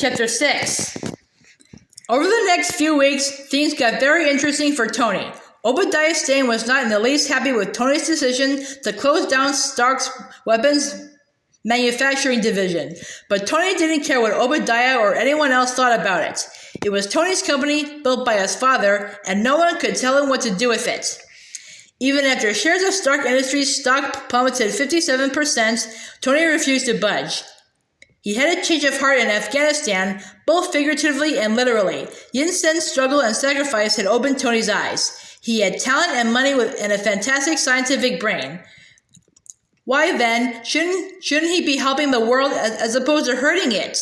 Chapter 6. Over the next few weeks, things got very interesting for Tony. Obadiah Stane was not in the least happy with Tony's decision to close down Stark's weapons manufacturing division, but Tony didn't care what Obadiah or anyone else thought about it. It was Tony's company, built by his father, and no one could tell him what to do with it. Even after shares of Stark Industries stock plummeted 57%, Tony refused to budge. He had a change of heart in Afghanistan, both figuratively and literally. Yinsen's struggle and sacrifice had opened Tony's eyes. He had talent and money and a fantastic scientific brain. Why then shouldn't he be helping the world as opposed to hurting it?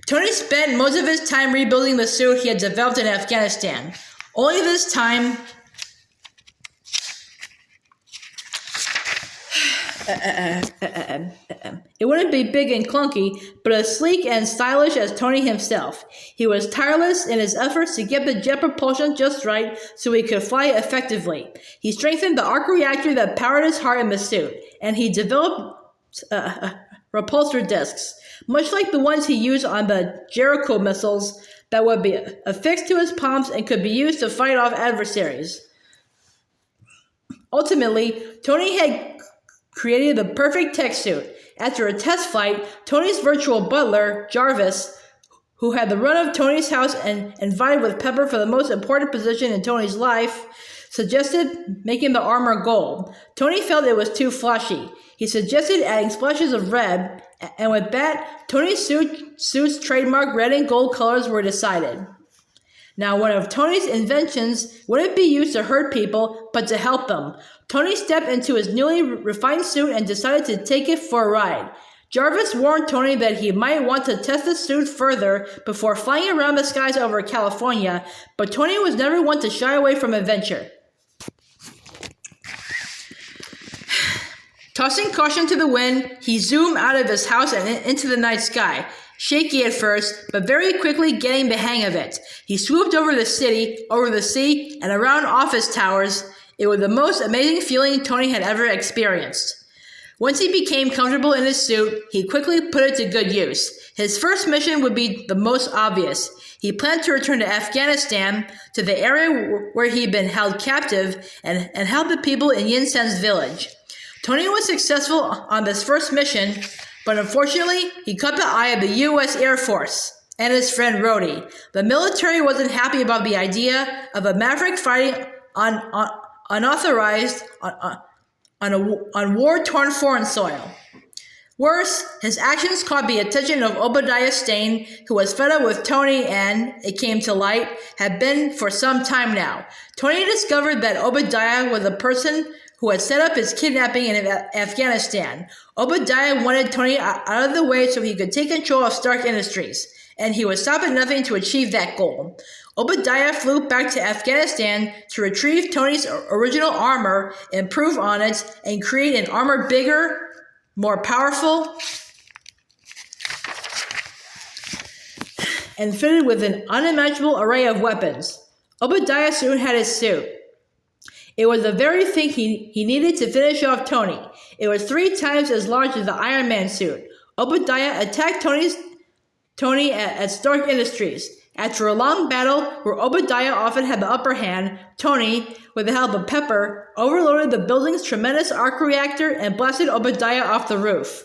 Tony spent most of his time rebuilding the suit he had developed in Afghanistan. Only this time, it wouldn't be big and clunky, but as sleek and stylish as Tony himself. He was tireless in his efforts to get the jet propulsion just right so he could fly effectively. He strengthened the arc reactor that powered his heart in the suit, and he developed repulsor discs, much like the ones he used on the Jericho missiles that would be affixed to his palms and could be used to fight off adversaries. Ultimately, Tony had created the perfect tech suit. After a test flight, Tony's virtual butler, Jarvis, who had the run of Tony's house and vied with Pepper for the most important position in Tony's life, suggested making the armor gold. Tony felt it was too flashy. He suggested adding splashes of red, and with that, Tony's suit's trademark red and gold colors were decided. Now, one of Tony's inventions wouldn't be used to hurt people, but to help them. Tony stepped into his newly refined suit and decided to take it for a ride. Jarvis warned Tony that he might want to test the suit further before flying around the skies over California, but Tony was never one to shy away from adventure. Tossing caution to the wind, he zoomed out of his house and into the night sky. Shaky at first, but very quickly getting the hang of it. He swooped over the city, over the sea, and around office towers. It was the most amazing feeling Tony had ever experienced. Once he became comfortable in his suit, he quickly put it to good use. His first mission would be the most obvious. He planned to return to Afghanistan, to the area where he'd been held captive, and help the people in Yinsen's village. Tony was successful on this first mission, but unfortunately, he caught the eye of the U.S. Air Force and his friend Rhodey. The military wasn't happy about the idea of a maverick fighting unauthorized on war-torn foreign soil. Worse, his actions caught the attention of Obadiah Stane, who was fed up with Tony and, it came to light, had been for some time now. Tony discovered that Obadiah was a person who had set up his kidnapping in Afghanistan. Obadiah wanted Tony out of the way so he could take control of Stark Industries, and he would stop at nothing to achieve that goal. Obadiah flew back to Afghanistan to retrieve Tony's original armor, improve on it, and create an armor bigger, more powerful, and fitted with an unimaginable array of weapons. Obadiah soon had his suit. It was the very thing he needed to finish off Tony. It was 3 times as large as the Iron Man suit. Obadiah attacked Tony at Stark Industries. After a long battle, where Obadiah often had the upper hand, Tony, with the help of Pepper, overloaded the building's tremendous arc reactor and blasted Obadiah off the roof.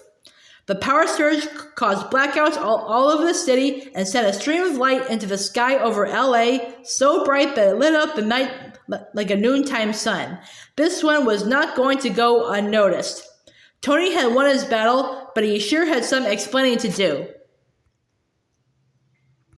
The power surge caused blackouts all over the city and sent a stream of light into the sky over LA, so bright that it lit up the night like a noontime sun. This one was not going to go unnoticed. Tony had won his battle, but he sure had some explaining to do.